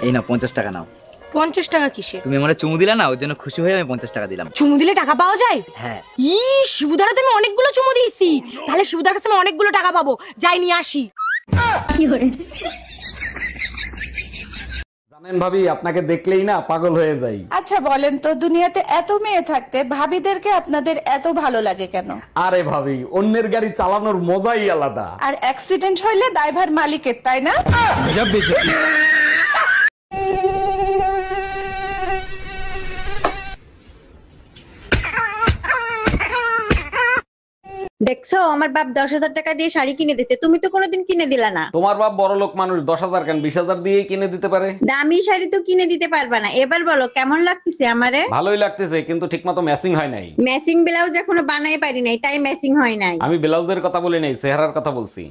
এই নাও 50 টাকা নাও। 50 টাকা কিসে? তুমি আমারে চুমু দিলা না, ওর জন্য খুশি হয়ে আমি 50 টাকা দিলাম। চুমু দিলে টাকা পাওয়া যায়? হ্যাঁ। শিবুদার তো আমি অনেকগুলো চুমু দিয়েছি, তাহলে শিবুদার কাছে আমি অনেকগুলো টাকা পাবো। যাই নিয়ে আসি। জানেন ভাবি, আপনাকে দেখলেই না পাগল হয়ে যাই। আচ্ছা বলেন তো, দুনিয়াতে এত মেয়ে থাকতে ভাবিদেরকে আপনাদের এত ভালো লাগে কেন? আরে ভাবি, অন্যের গাড়ি চালানোর মজাই আলাদা। আর অ্যাক্সিডেন্ট হইলে ড্রাইভার মালিকের, তাই না? দেখছো আমার বাপ 10,000 টাকা দিয়ে শাড়ি কিনে দিছে, তুমি তো কোনোদিন কিনে দিলা না। তোমার বাপ বড় লোক মানুষ, 10,000 কেন 20,000 দিয়েই কিনে দিতে পারে। দামি শাড়ি তো কিনে দিতে পারবা না। এবার বলো কেমন লাগতেছে আমারে? ভালোই লাগতেছে, কিন্তু ঠিকমতো ম্যাচিং হয় নাই। ম্যাচিং ব্লাউজ এখনো বানাই পারি নাই, তাই ম্যাচিং হয় নাই। আমি ব্লাউজের কথা বলি নাই, চেহারার কথা বলছি।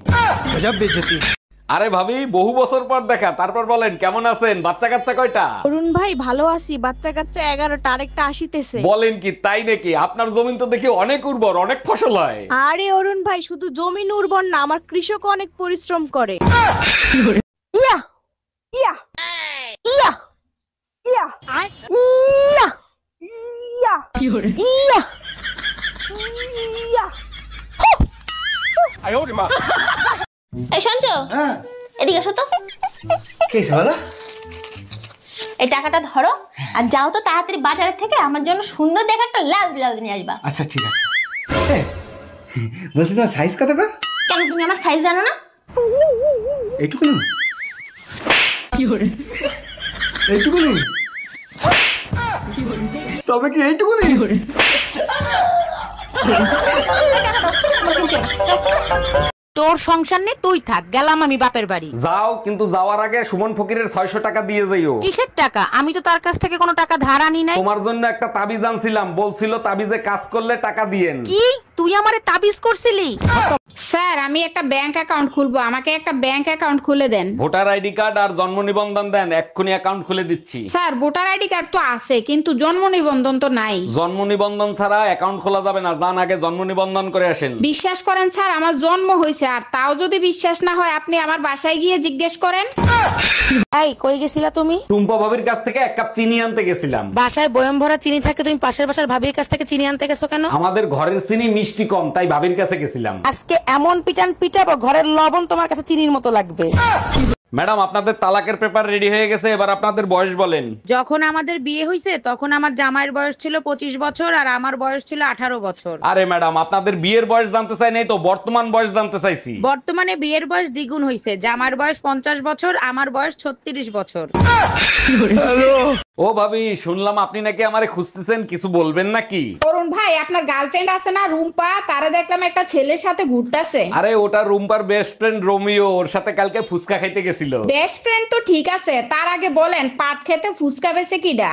আরে ভাবি, বহু বছর পর দেখা, তারপর বলেন কেমন আছেন? বাচ্চা কাচ্চা কয়টা? অরুণ ভাই ভালো আছি, বাচ্চা কাচ্চা 11টা, আরেকটা আসিতেছে। বলেন কি, তাই নাকি? আপনার জমিন তো দেখি অনেক উর্বর, অনেক ফসল হয়। আরে অরুণ ভাই, শুধু জমিন উর্বর না, আমার কৃষক অনেক পরিশ্রম করে। ইয়া ইয়া ইয়া ইয়া ইয়া ইয়া ইয়া ইয়া। এই শুনছো? এদিকে এসো তো। কি বলো? এই টাকাটা ধরো আর যাও তো তাড়াতাড়ি বাজারের থেকে আমার জন্য সুন্দর দেখে একটা লাল ব্লাউজ নিয়ে আসবা। আচ্ছা ঠিক আছে। বলছি তোমার সাইজ কত গো? কেন তুমি আমার সাইজ জানো না? এইটুকু না? এইটুকু নেই? তবে কি এইটুকু নেই? তোর সংসার নেই, তুই থাক, গেলাম আমি বাপের বাড়ি। যাও, কিন্তু যাওয়ার আগে সুমন ফকিরের 600 টাকা দিয়ে যাইও। কিসের টাকা? আমি তো তার কাছ থেকে কোনো টাকা ধার আনি নাই। তোমার জন্য একটা তাবিজ আনছিলাম, বলছিল তাবিজে কাজ করলে টাকা দিয়েন। কি তুই আমারে তাবিজ করছিলি? স্যার, আমি একটা ব্যাংক অ্যাকাউন্ট খুলবো, আমাকে একটা ব্যাংক অ্যাকাউন্ট খুলে দেন। ভোটার আইডি কার্ড আর জন্ম নিবন্ধন দেন, এক্ষুনি অ্যাকাউন্ট খুলে দিচ্ছি। স্যার, ভোটার আইডি কার্ড তো আছে, কিন্তু জন্ম নিবন্ধন তো নাই। জন্ম নিবন্ধন ছাড়া অ্যাকাউন্ট খোলা যাবে না, যান আগে জন্ম নিবন্ধন করে আসেন। বিশ্বাস করেন স্যার, আমার জন্ম হয়েছে, আর তাও যদি বিশ্বাস না হয় আপনি আমার বাসায় গিয়ে জিজ্ঞেস করেন। এই কই গেছিলা তুমি? টুম্পা ভাবির কাছ থেকে 1 কাপ চিনি আনতে গেছিলাম। বাসায় বয়ম ভরা চিনি থাকে, তুমি পাশের বাসার ভাবির কাছ থেকে চিনি আনতে গেছো কেন? আমাদের ঘরের চিনি মিষ্টি কম, তাই ভাবির কাছে গেছিলাম। আজকে এমন পিটান পিটাবো, ঘরের লবণ তোমার কাছে চিনির মতো লাগবে। ম্যাডাম, আপনাদের তালাকের পেপার রেডি হয়ে গেছে, এবার আপনাদের বয়স বলেন। যখন আমাদের বিয়ে হয়েছে তখন আমার জামাইয়ের বয়স ছিল 25 বছর আর আমার বয়স ছিল 18 বছর। আরে ম্যাডাম, আপনাদের বিয়ের বয়স জানতে চাই নাই তো, বর্তমান বয়স জানতে চাইছি। বর্তমানে বিয়ের বয়স দ্বিগুণ হয়েছে, জামাইয়ের বয়স 50 বছর, আমার বয়স 36 বছর। ও ভাবি, শুনলাম আপনি নাকি আমারে খুঁজতেছেন, কিছু বলবেন নাকি? অরুণ ভাই, আপনার গার্লফ্রেন্ড আছে না রুম্পা, তারা দেখলাম একটা ছেলের সাথে ঘুরতেছে। আরে ওটা রুম্পার বেস্ট ফ্রেন্ড রোমিও, ওর সাথে কালকে ফুচকা খাইতে গেছিল। বেস্ট ফ্রেন্ড তো ঠিক আছে, তার আগে বলেন পাট খেতে ফুচকা বেছে কিডা?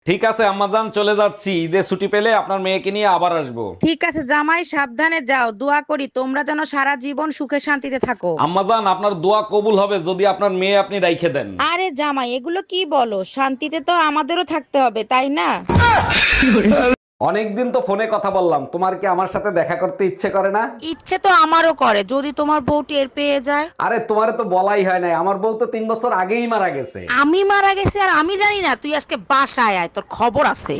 ঠিক আছে আম্মাজান, চলে যাচ্ছি, ঈদে ছুটি পেলে আপনার মেয়েকে নিয়ে আবার আসবো। ঠিক আছে জামাই, সাবধানে যাও, দোয়া করি তোমরা যেন সারা জীবন সুখে শান্তিতে থাকো। আম্মাজান, আপনার দোয়া কবুল হবে যদি আপনার মেয়ে আপনি রাইখে দেন। আরে জামাই, এগুলো কি বলো? শান্তিতে তো আমাদেরও থাকতে হবে, তাই না? অনেকদিন তো ফোনে কথা বললাম, তোমার কি আমার সাথে দেখা করতে ইচ্ছে করে না? ইচ্ছে তো আমারও করে, যদি তোমার বউ টের পেয়ে যায়। আরে তোমারে তো বলাই হয় নাই, আমার বউ তো 3 বছর আগেই মারা গেছে। আমি মারা গেছি আর আমি জানি না? তুই আজকে বাসায় আয়, তোর খবর আছে।